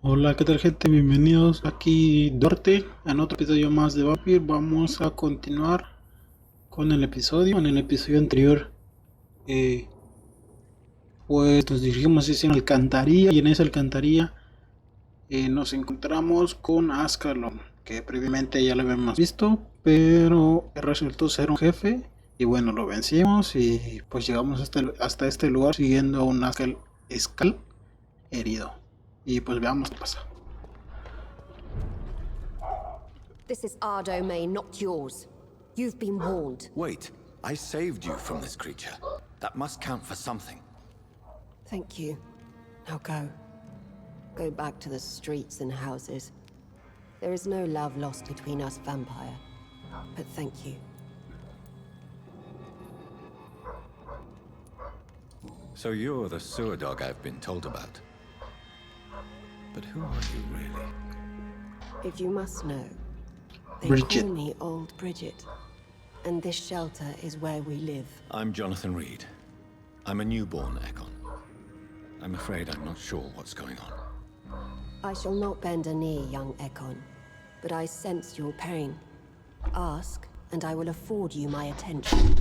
Hola, ¿qué tal gente? Bienvenidos aquí Duarte en otro episodio más de Vampyr. Vamos a continuar con el episodio. En el episodio anterior, eh, pues nos dirigimos hacia una alcantarilla y en esa alcantarilla nos encontramos con Ascalon, que previamente ya lo habíamos visto, pero resultó ser un jefe y bueno, lo vencimos y pues llegamos hasta este lugar siguiendo a un Skal herido. Y pues veamos qué pasa. This is our domain, not yours. You've been warned. Wait, I saved you from this creature. That must count for something. Thank you. Now go. Go back to the streets and houses. There is no love lost between us, Vampire. But thank you. So you're the sewer dog I've been told about. But who are you really? If you must know, they Bridget. call me Old Bridget. And this shelter is where we live. I'm Jonathan Reed. I'm a newborn Ekon. I'm afraid I'm not sure what's going on. I shall not bend a knee, young Ekon. But I sense your pain. Ask, and I will afford you my attention.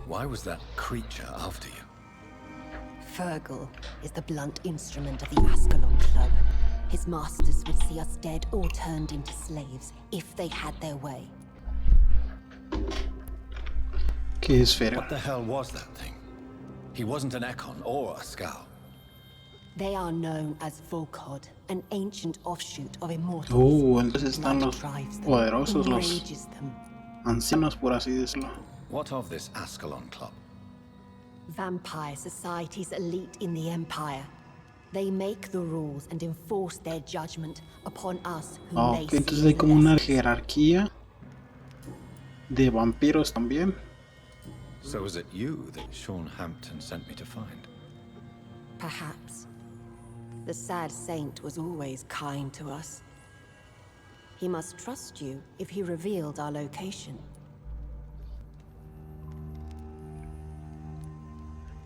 Why was that creature after you? Fergal is the blunt instrument of the Ascalon Club. His masters would see us dead or turned into slaves if they had their way. ¿Qué esfera? What the hell was that thing? He wasn't an Ekon or a Skal. They are known as Volkod, an ancient offshoot of immortals. Entonces están los poderosos, los ancianos, por así decirlo. What of this Ascalon Club? Vampire society's elite in the Empire. They make the rules and enforce their judgment upon us whom they see entonces hay as como una lessons. jerarquía de vampiros también. So was it you that Sean Hampton sent me to find? Perhaps. The sad saint was always kind to us. He must trust you if he revealed our location.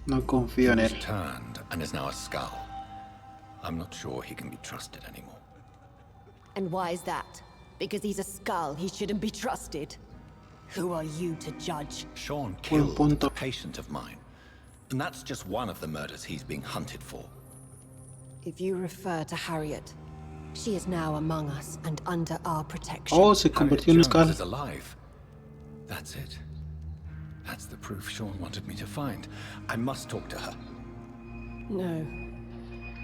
No confío en He él. was turned and is now a Skal. I'm not sure he can be trusted anymore. And why is that? Because he's a Skal, he shouldn't be trusted. Who are you to judge? Sean Buen killed punto. a patient of mine. And that's just one of the murders he's being hunted for. If you refer to Harriet, she is now among us and under our protection. Se convirtió en Harriet Skal. Jones is alive. That's it. That's the proof Sean wanted me to find. I must talk to her. No.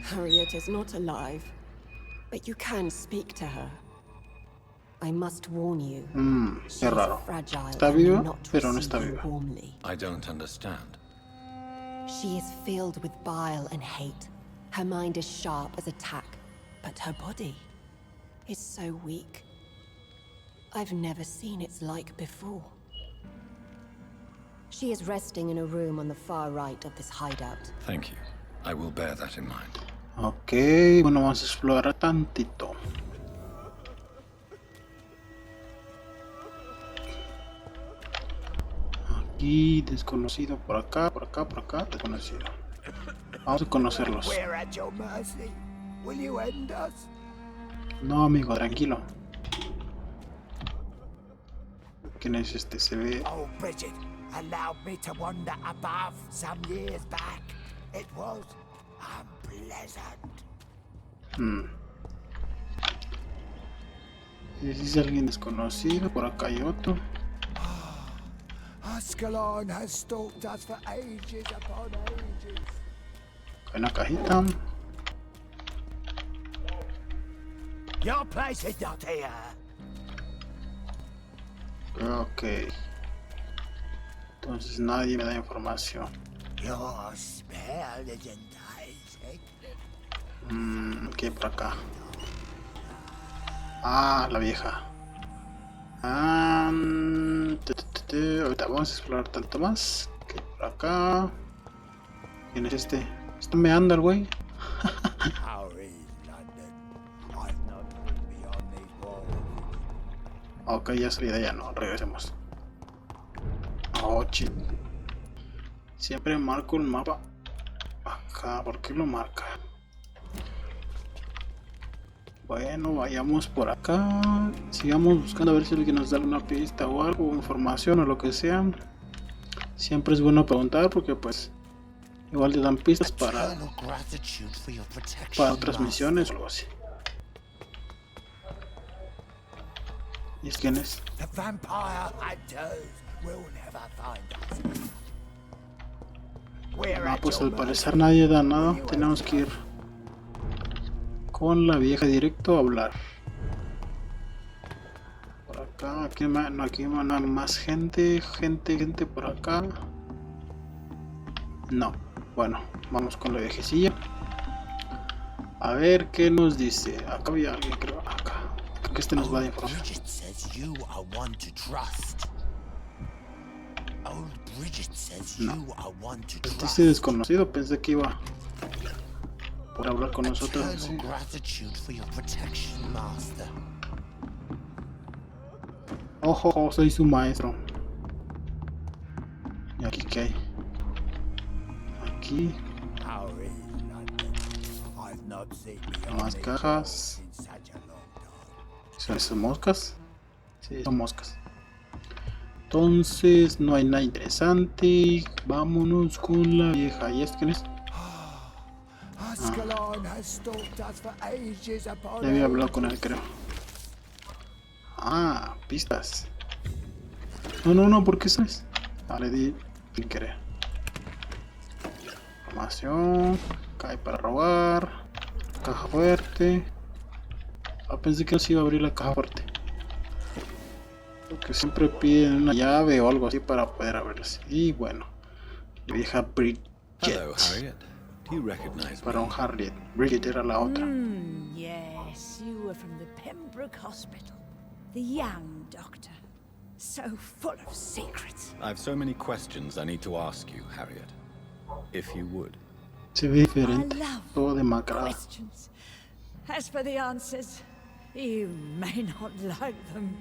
Harriet is not alive. But you can speak to her. I must warn you. She Qué is raro. fragile Está and may viva, not pero no receive está you viva. warmly. I don't understand. She is filled with bile and hate. Her mind is sharp as a tack, but her body is so weak. I've never seen its like before. She is resting in a room on the far right of this hideout. Thank you. I will bear that in mind. Ok, bueno, vamos a explorar tantito. Aquí, desconocido, por acá, desconocido. Vamos a conocerlos. We're at your mercy. Will you end us? No, amigo, tranquilo. ¿Quién es este? Se ve... Oh, Bridget allowed me to wander above some years back. It was unpleasant. Es alguien desconocido, por acá hay otro. Ascalon has stalked us for ages upon ages. Hay una cajita. Your place is not here. Ok. Entonces nadie me da información. Your spell is enticing. ¿Qué hay por acá? Ah, la vieja. Ahorita vamos a explorar tanto más. ¿Qué hay por acá? ¿Quién es este? Está meando el güey. How is London? I've not been beyond these walls. Ok, ya salí de allá, no, regresemos. Oh, shit. Siempre marco el mapa acá, ¿por qué lo marca? Bueno, vayamos por acá. Sigamos buscando a ver si alguien nos da una pista o algo, información o lo que sea. Siempre es bueno preguntar porque pues igual te dan pistas para otras misiones o algo así. ¿Y es quién es? The vampire hunters will never find us. We're Ah, at pues your al parecer nadie da nada. Tenemos que ir con la vieja directo a hablar. Por acá, aquí no, aquí van a más gente, gente por acá. No, bueno, vamos con la viejecilla. A ver qué nos dice. Acá había alguien, creo. Acá. Creo que este nos va a informar. Bridget says you are one to trust. Old Bridget says you are one to Este trust. desconocido, pensé que iba por hablar con nosotros. Eternal Sí. gratitude for your protection, master. Ojo, soy su maestro. ¿Y aquí qué hay? Aquí, How is London? I've not seen the más army cajas. in such a long time. ¿Son esas moscas? Sí, son moscas. Entonces, no hay nada interesante. Vámonos con la vieja. ¿Y es quién es? Skal has stalked us for ages upon Ya había hablado con él, ages. creo. Ah, pistas. No, ¿por qué sabes? Ah, le di sin querer. Información. Cae para robar. Caja fuerte. Ah, pensé que no se iba a abrir la caja fuerte. Porque siempre piden una llave o algo así para poder abrirlas. Y bueno, la vieja Bridget. Hello, Harriet. Do you recognize me? Para un Harriet. Bridget era la otra. Yes, you were from the Pembroke Hospital. The young doctor. So full of secrets. I've so many questions I need to ask you, Harriet. If you would. Se ve diferente. I love Todo demacrado. Questions. As for the answers, you may not like them.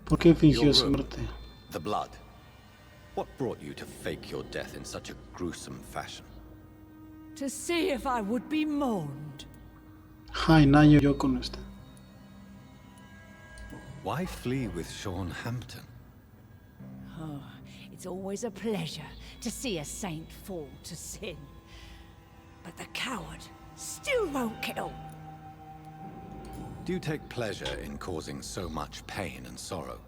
¿Por qué fingió Your su room. muerte? The blood. What brought you to fake your death in such a gruesome fashion? To see if I would be mourned. Ay, Nayo, yo con usted. Why flee with Sean Hampton? Oh, it's always a pleasure to see a saint fall to sin. But the coward still won't kill. Do you take pleasure in causing so much pain and sorrow?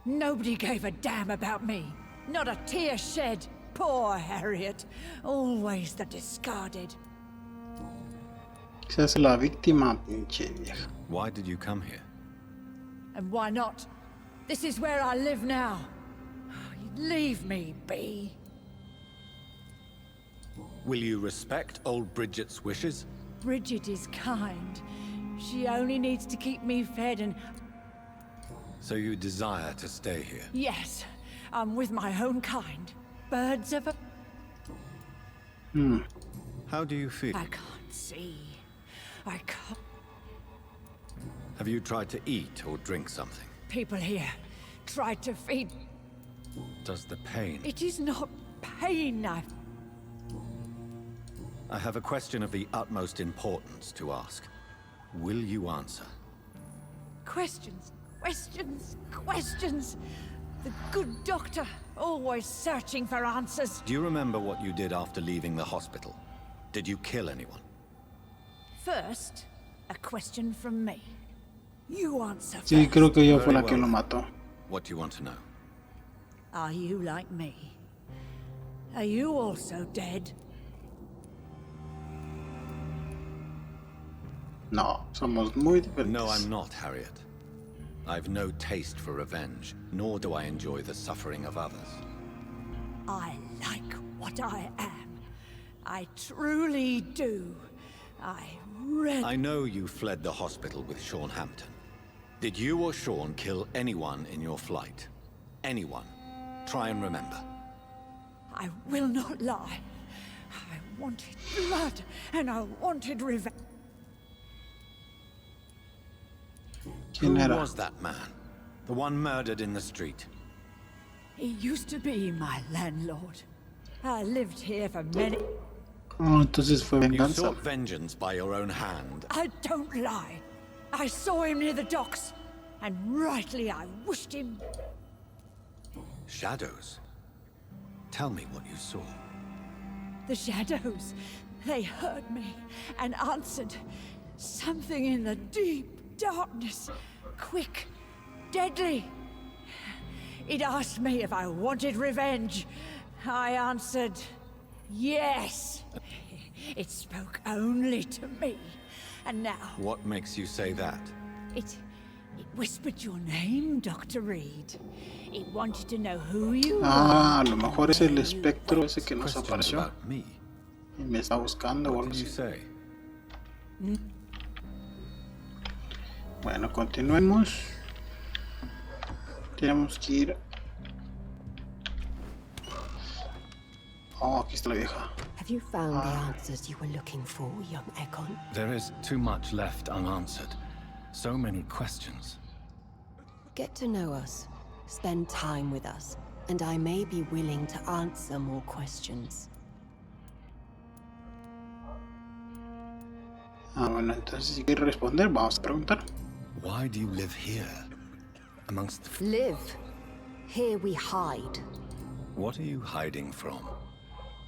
Nobody gave a damn about me. Not a tear shed. Poor Harriet. Always the discarded. Se hace la víctima, pinche vieja. Why did you come here? And why not? This is where I live now. Leave me be. Will you respect old Bridget's wishes? Bridget is kind. She only needs to keep me fed and... So you desire to stay here? Yes, I'm with my own kind. Birds of a... How do you feel? I can't see. I can't... Have you tried to eat or drink something? People here tried to feed... Does the pain... It is not pain, I have a question of the utmost importance to ask. Will you answer? Questions, questions, questions. The good doctor, always searching for answers. Do you remember what you did after leaving the hospital? Did you kill anyone? First, a question from me. You answer first. Sí, creo que ella fue Very la que well. lo mató. What do you want to know? Are you like me? Are you also dead? No, somos muy diferentes. No, I'm not, Harriet. I've no taste for revenge, nor do I enjoy the suffering of others. I like what I am. I truly do. I really... I know you fled the hospital with Sean Hampton. Did you or Sean kill anyone in your flight? Anyone? Try and remember. I will not lie. I wanted blood, and I wanted revenge. ¿Quién Who era? was that man? The one murdered in the street? He used to be my landlord. I lived here for many... Oh, entonces fue You venganza. sought vengeance by your own hand. I don't lie. I saw him near the docks, and rightly I wished him... Shadows? Tell me what you saw. The shadows, they heard me and answered. Something in the deep darkness, quick, deadly. It asked me if I wanted revenge. I answered, yes. It spoke only to me. And now, What makes you say that? it whispered your name, Dr. Reed. It wanted to know who you Ah, a were. lo mejor es el espectro ese que nos Questions apareció about me. y me está buscando o What algo did you así. say? Bueno, continuemos. Tenemos que ir. Oh, aquí está la vieja. Have you found the answers you were looking for, young Ekon? There is too much left unanswered. So many questions. Get to know us, spend time with us, and I may be willing to answer more questions. Ah, bueno, entonces si quiere responder, vamos a preguntar. Why do you live here? Amongst the... Live. Here we hide. What are you hiding from?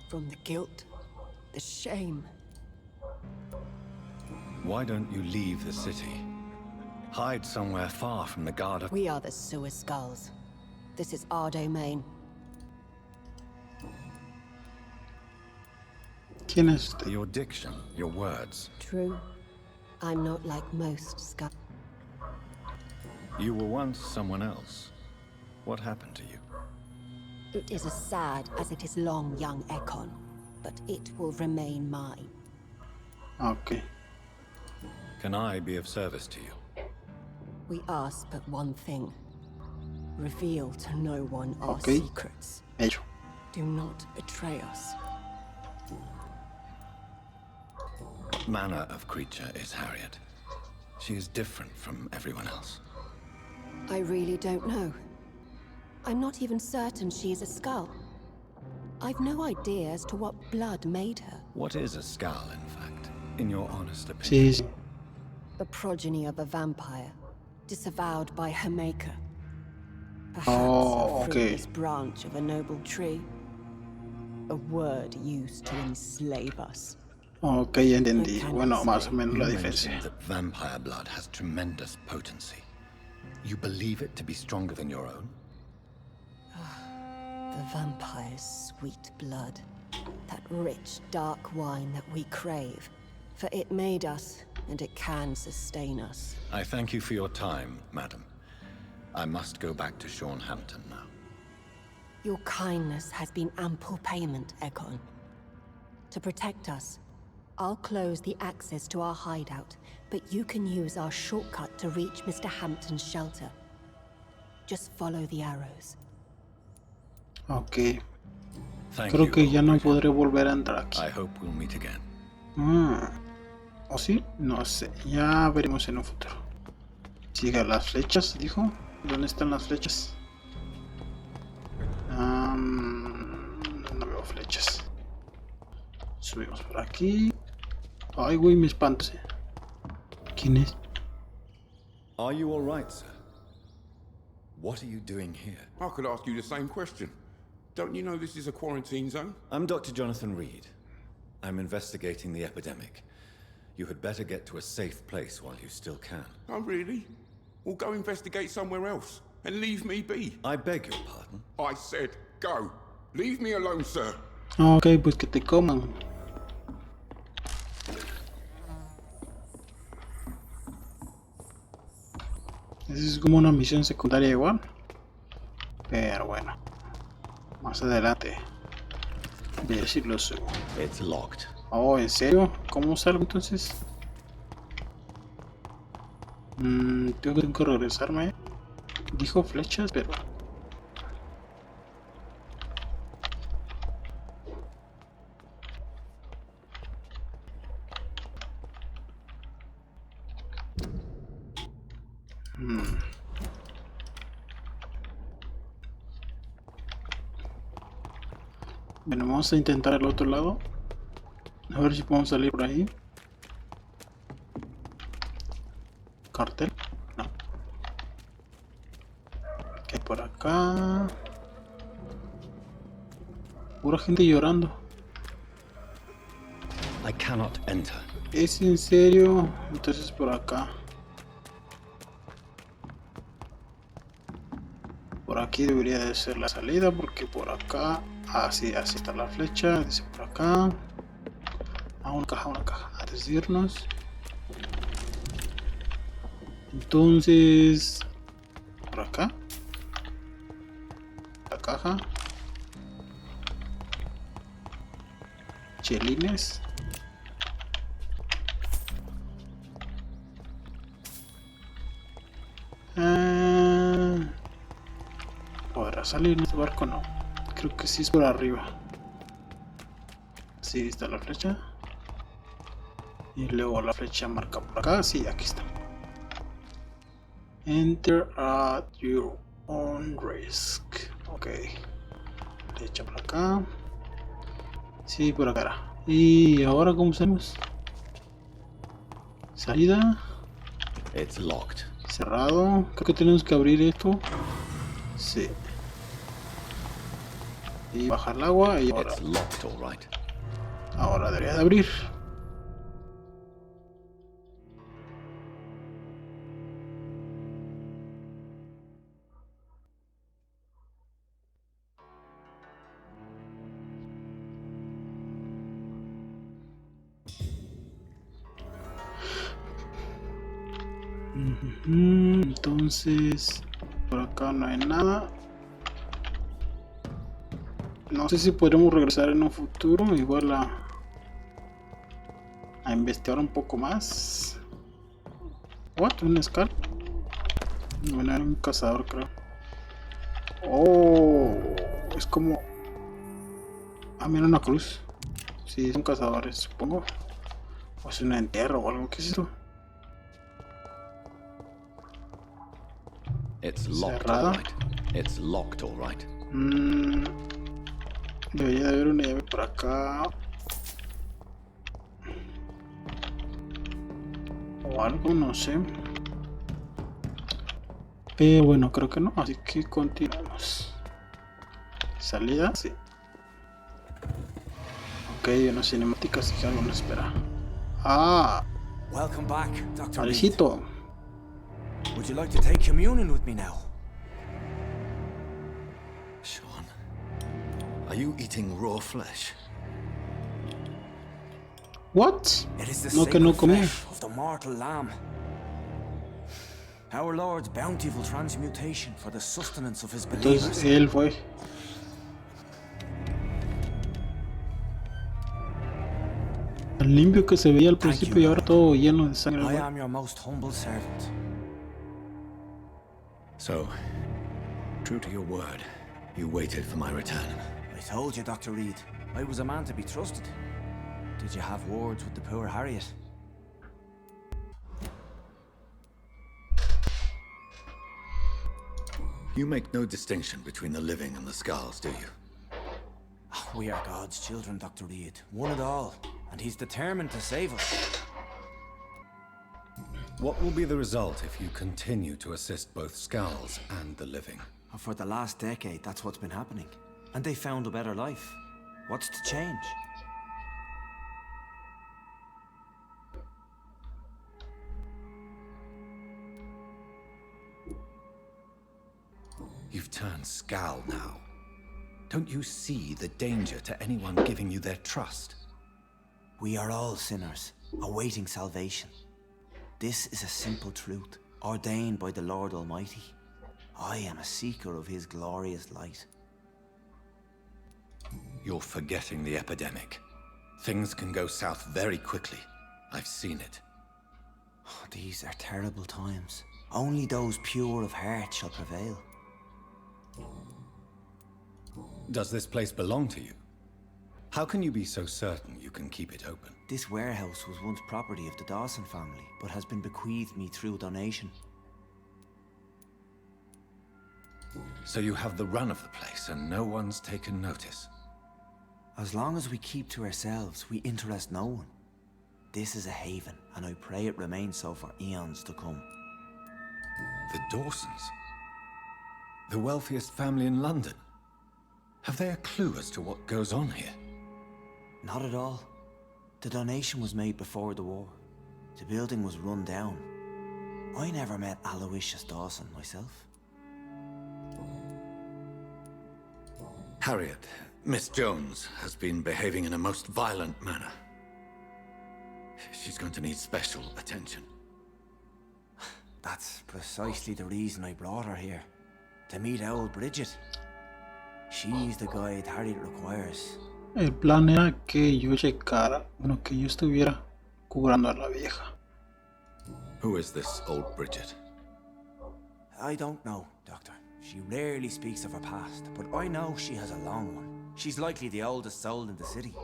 From the guilt, the shame. Why don't you leave the city? Hide somewhere far from the guard of... We are the sewer skulls. This is our domain. ¿Quién es usted? Your diction, your words. True. I'm not like most skulls. You were once someone else. What happened to you? It is as sad as it is long, young Ekon, but it will remain mine. Ok. Can I be of service to you? We ask but one thing. Reveal to no one our Okay. secrets. Hecho. Do not betray us. What manner of creature is Harriet? She is different from everyone else. I really don't know. I'm not even certain she is a skull. I've no idea as to what blood made her. What is a Skal, in fact, in your honest opinion? Sí, sí. The progeny of a vampire, disavowed by her maker. Perhaps Oh, a okay. fruitless branch of a noble tree. A word used to enslave us. Ok, ya entendí. Bueno, más o menos You la mentioned diferencia. that vampire blood has tremendous potency. You believe it to be stronger than your own? The vampire's sweet blood. That rich, dark wine that we crave. For it made us, and it can sustain us. I thank you for your time, madam. I must go back to Sean Hampton now. Your kindness has been ample payment, Ekon. To protect us, I'll close the access to our hideout, but you can use our shortcut to reach Mr. Hampton's shelter. Just follow the arrows. Ok. Thank Creo you, que ya no Lord podré volver a entrar aquí. I hope we'll meet again. ¿O sí? No sé. Ya veremos en un futuro. Siga las flechas, dijo. ¿Dónde están las flechas? No veo flechas. Subimos por aquí. Ay, güey, me espanto. ¿Quién es? Are you all right, sir? What are you doing here? I could ask you the same question. Don't you know this is a quarantine zone? I'm Dr. Jonathan Reed. I'm investigating the epidemic. You had better get to a safe place while you still can. Oh, really? Well, go investigate somewhere else and leave me be. I beg your pardon. I said go. Leave me alone, sir. Ok, pues que te coman. Esa es como una misión secundaria igual. Pero bueno. Más adelante. Ver si lo subo. It's locked. Oh, ¿en serio? ¿Cómo salgo entonces? Tengo que regresarme. Dijo flechas, pero... Bueno, vamos a intentar el otro lado. A ver si podemos salir por ahí. Cartel. No. ¿Qué hay por acá? Pura gente llorando. I cannot enter. ¿Es en serio? Entonces por acá. Por aquí debería de ser la salida, porque por acá... Ah, sí, así está la flecha. Dice por acá. Ah, una caja. Antes de irnos. Entonces... por acá. La caja. Chelines. ¿Podrá salir en este barco? No. Creo que sí es por arriba. Sí, está la flecha. Y luego la flecha marca por acá. Sí, aquí está. Enter at your own risk. Ok. Flecha por acá. Sí, por acá. ¿Y ahora cómo hacemos? Salida. It's locked. Cerrado. Creo que tenemos que abrir esto. Sí. Y bajar el agua y ahora. It's locked, all right. Ahora debería de abrir. Entonces, por acá no hay nada. No sé si podremos regresar en un futuro, igual a investigar un poco más. What? ¿Un Skal? Bueno, era un cazador, creo. Oh, es como... Ah, mira, una cruz. Sí, son cazadores, supongo. O es un entierro o algo. ¿Qué es esto? It's locked, Cerrada. all right. It's locked, all right. Debería de haber una llave por acá. O algo, no sé. Pero bueno, creo que no. Así que continuamos. Salida, sí. Ok, una cinemática, así que algo nos espera. Ah, Welcome back, Dr. Reed. Alicito. Would you like to take communion with me now? Sean, are you eating raw flesh? What? It is the No, que no sacred comía. flesh of the mortal lamb. Our Lord's bountiful transmutation for the sustenance of his believers. Entonces él fue. Tan limpio que se veía al principio y ahora todo lleno de sangre. I am your most humble servant. So, true to your word, you waited for my return. I told you, Dr. Reed, I was a man to be trusted. Did you have words with the poor Harriet? You make no distinction between the living and the Skals, do you? We are God's children, Dr. Reed. One and all. And he's determined to save us. What will be the result if you continue to assist both Skals and the living? For the last decade, that's what's been happening. And they found a better life. What's to change? You've turned Skal now. Don't you see the danger to anyone giving you their trust? We are all sinners, awaiting salvation. This is a simple truth, ordained by the Lord Almighty. I am a seeker of his glorious light. You're forgetting the epidemic. Things can go south very quickly. I've seen it. Oh, these are terrible times. Only those pure of heart shall prevail. Does this place belong to you? How can you be so certain you can keep it open? This warehouse was once property of the Dawson family, but has been bequeathed me through donation. So you have the run of the place and no one's taken notice? As long as we keep to ourselves, we interest no one. This is a haven, and I pray it remains so for eons to come. The Dawsons? The wealthiest family in London? Have they a clue as to what goes on here? Not at all. The donation was made before the war. The building was run down. I never met Aloysius Dawson myself. Harriet, Miss Jones has been behaving in a most violent manner. She's going to need special attention. That's precisely the reason I brought her here. To meet old Bridget. She's the guide Harriet requires. El plan era que yo checara, bueno, que yo estuviera curando a la vieja. Who is this old Bridget? I don't know, Doctor. She rarely speaks of her past, but I know she has a long one. She's likely the oldest soul in the city.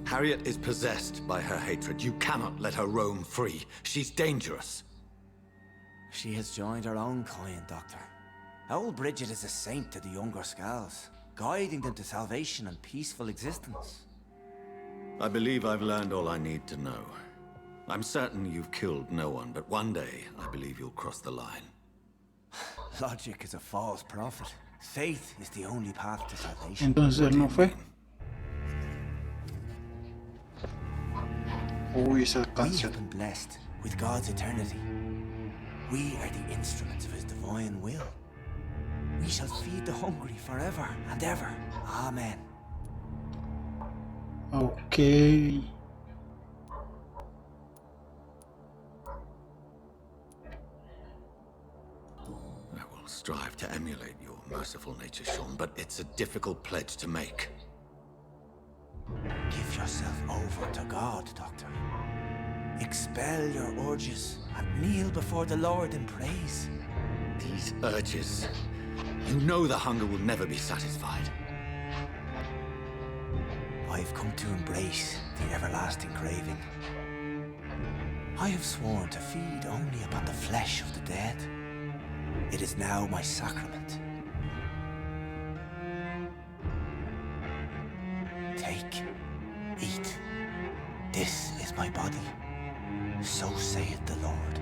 Harriet is possessed by her hatred. You cannot let her roam free. She's dangerous. She has joined her own kind, Doctor. Old Bridget is a saint to the younger Skals, guiding them to salvation and peaceful existence. I believe I've learned all I need to know. I'm certain you've killed no one, but one day I believe you'll cross the line. Logic is a false prophet. Faith is the only path to salvation. Entonces él no fue. Uy, esa We have canción. been blessed with God's eternity. We are the instruments of His divine will. We shall feed the hungry forever and ever. Amen. Ok. I will strive to emulate your merciful nature, Sean, but it's a difficult pledge to make. Give yourself over to God, Doctor. Expel your urges and kneel before the Lord in praise. These urges. You know the hunger will never be satisfied. I've come to embrace the everlasting craving. I have sworn to feed only upon the flesh of the dead. It is now my sacrament. Take, eat. This is my body. So saith the Lord.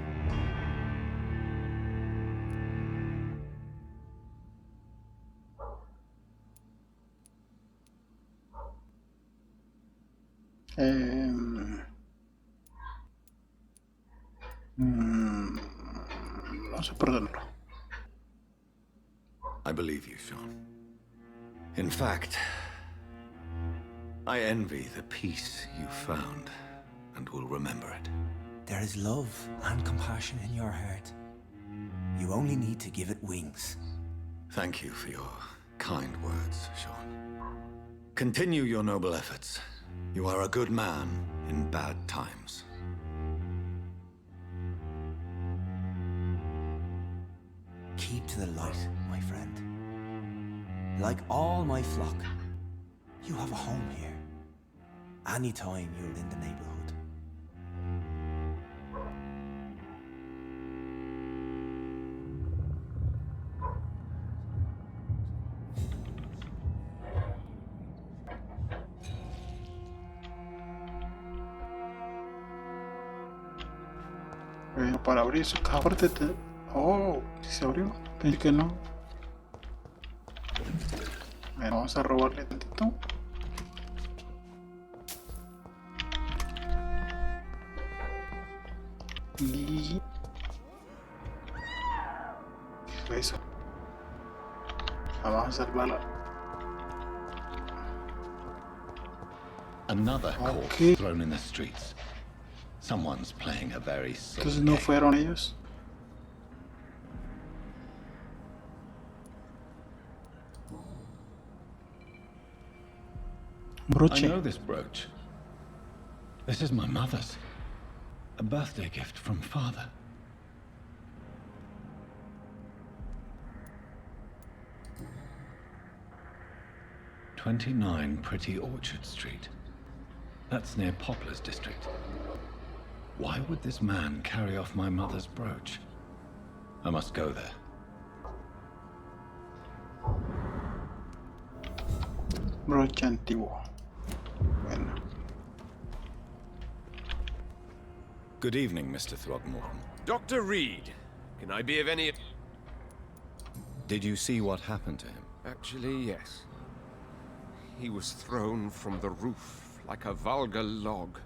No sé perdonarlo. I believe you, Sean. In fact, I envy the peace you found and will remember it. There is love and compassion in your heart. You only need to give it wings. Thank you for your kind words, Sean. Continue your noble efforts. You are a good man in bad times. Keep to the light, my friend. Like all my flock, you have a home here. Anytime you're in the neighborhood. Para abrir su caja fuerte. Oh, ¿sí se abrió? Pensé que no. Bueno, vamos a robarle tantito. Y... ¿qué fue eso? Vamos a salvarla. Another Okay. corpse thrown in the streets. Someone's playing a very silly Entonces no game. fueron ellos. I Broche. know this brooch. This is my mother's. A birthday gift from father. "29 Pretty Orchard Street. That's near Poplar's district. Why would this man carry off my mother's brooch? I must go there. Broche antiguo. Bueno. Good evening, Mr. Throgmorton. Dr. Reed, can I be of any... Did you see what happened to him? Actually, yes. He was thrown from the roof like a vulgar log.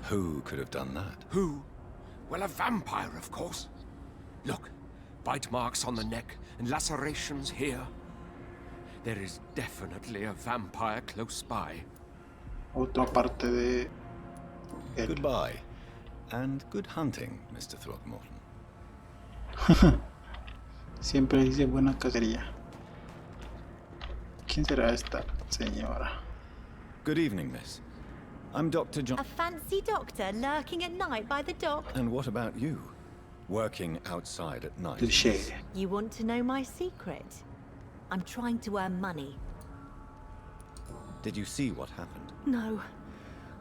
Who could have done that? Who? Well, a vampire, of course. Look, bite marks on the neck and lacerations here. There is definitely a vampire close by. Otra parte de... Goodbye. And good hunting, Mr. Throgmorton. Siempre dice buena cacería. ¿Quién será esta señora? Good evening, miss. I'm Dr. John... A fancy doctor lurking at night by the dock? And what about you? Working outside at night? Touché. You want to know my secret? I'm trying to earn money. Did you see what happened? No.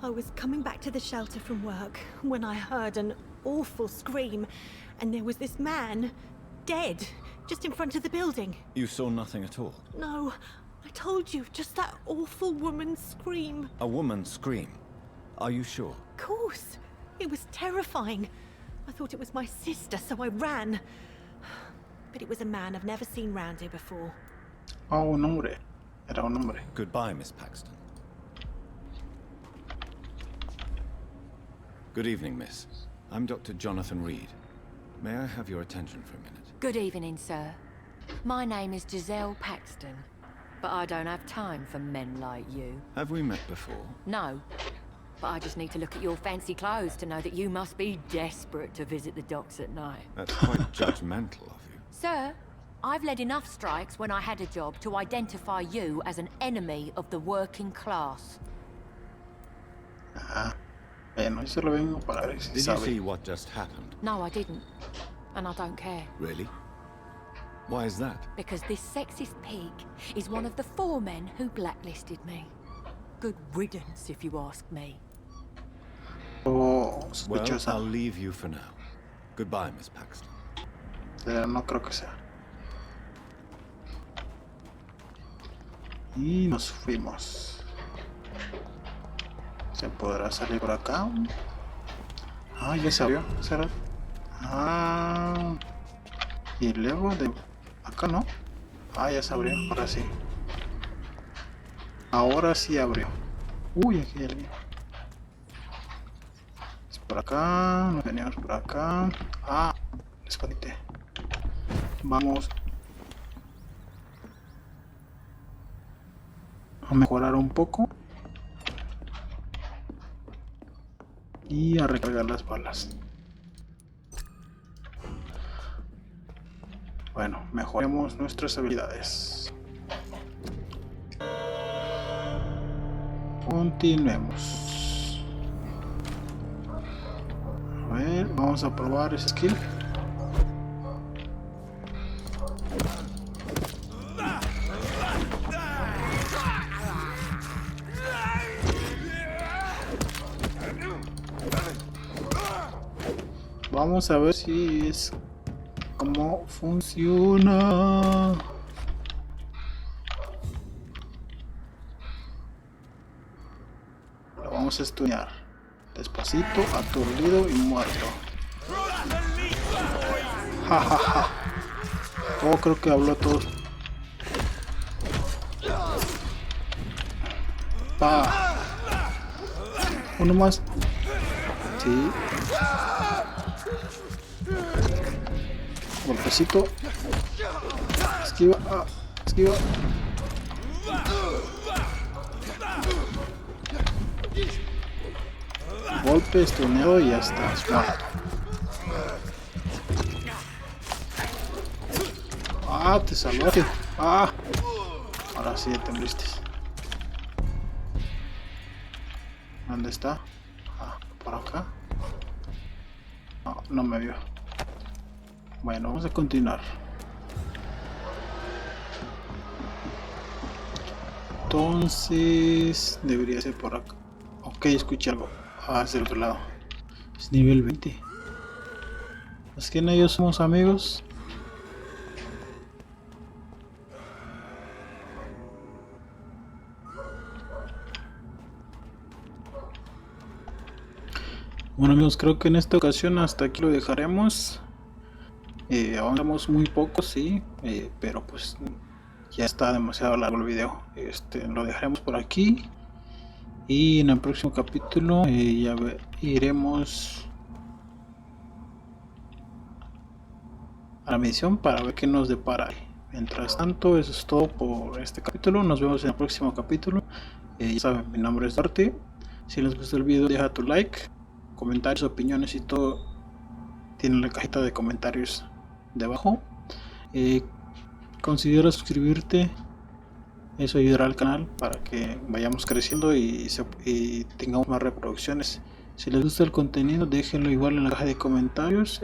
I was coming back to the shelter from work when I heard an awful scream, and there was this man, dead, just in front of the building. You saw nothing at all? No, I told you, just that awful woman's scream. A woman scream? Are you sure? Of course. It was terrifying. I thought it was my sister, so I ran. But it was a man I've never seen round here before. Oh, un hombre. Era un hombre. Goodbye, Miss Paxton. Good evening, miss. I'm Dr. Jonathan Reed. May I have your attention for a minute? Good evening, sir. My name is Giselle Paxton, but I don't have time for men like you. Have we met before? No, but I just need to look at your fancy clothes to know that you must be desperate to visit the docks at night. That's quite judgmental of you. Sir, I've led enough strikes when I had a job to identify you as an enemy of the working class. Ajá. Bueno, yo solo vengo para ver si Did you sabe. see what just happened? No, I didn't. And I don't care. Really? Why is that? Because this sexist pig is one of the 4 men who blacklisted me. Good riddance, if you ask me. Oh, Well, sospechosa. I'll leave you for now. Goodbye, Miss Paxton. No creo que sea. Y nos fuimos. ¿Se podrá salir por acá? Ah, ya se abrió. ¿Será? Ah. Y luego de acá, ¿no? Ah, ya se abrió. Ahora sí. Ahora sí abrió. Uy, aquí hay alguien. Es por acá. Nos venimos por acá. Ah, escondite. Vamos a mejorar un poco y a recargar las balas. Bueno, mejoremos nuestras habilidades. Continuemos. A ver, vamos a probar ese skill. Vamos a ver si es cómo funciona. Lo vamos a estudiar. Despacito, aturdido y muerto. Jajaja. Oh, creo que habló todo. Pa. Uno más. Sí. Golpecito. Esquiva. Ah, esquiva. Golpe, estuneo y ya estás muerto. Ah, te salvaste. Ah. Ahora sí ya te moriste. ¿Dónde está? Ah, por acá. No, no me vio. Bueno, vamos a continuar. Entonces, debería ser por acá. Ok, escuché algo. Ah, es del otro lado. Es nivel 20. Es que en ellos somos amigos. Bueno amigos, creo que en esta ocasión hasta aquí lo dejaremos. Avanzamos muy poco, sí, pero pues ya está demasiado largo el video. Lo dejaremos por aquí. Y en el próximo capítulo iremos a la misión para ver qué nos depara. Mientras tanto, eso es todo por este capítulo. Nos vemos en el próximo capítulo. Ya saben, mi nombre es Darte. Si les gustó el video, deja tu like, comentarios, opiniones y todo. Tiene la cajita de comentarios debajo. Considera suscribirte. Eso ayudará al canal para que vayamos creciendo y tengamos más reproducciones. Si les gusta el contenido, déjenlo igual en la caja de comentarios.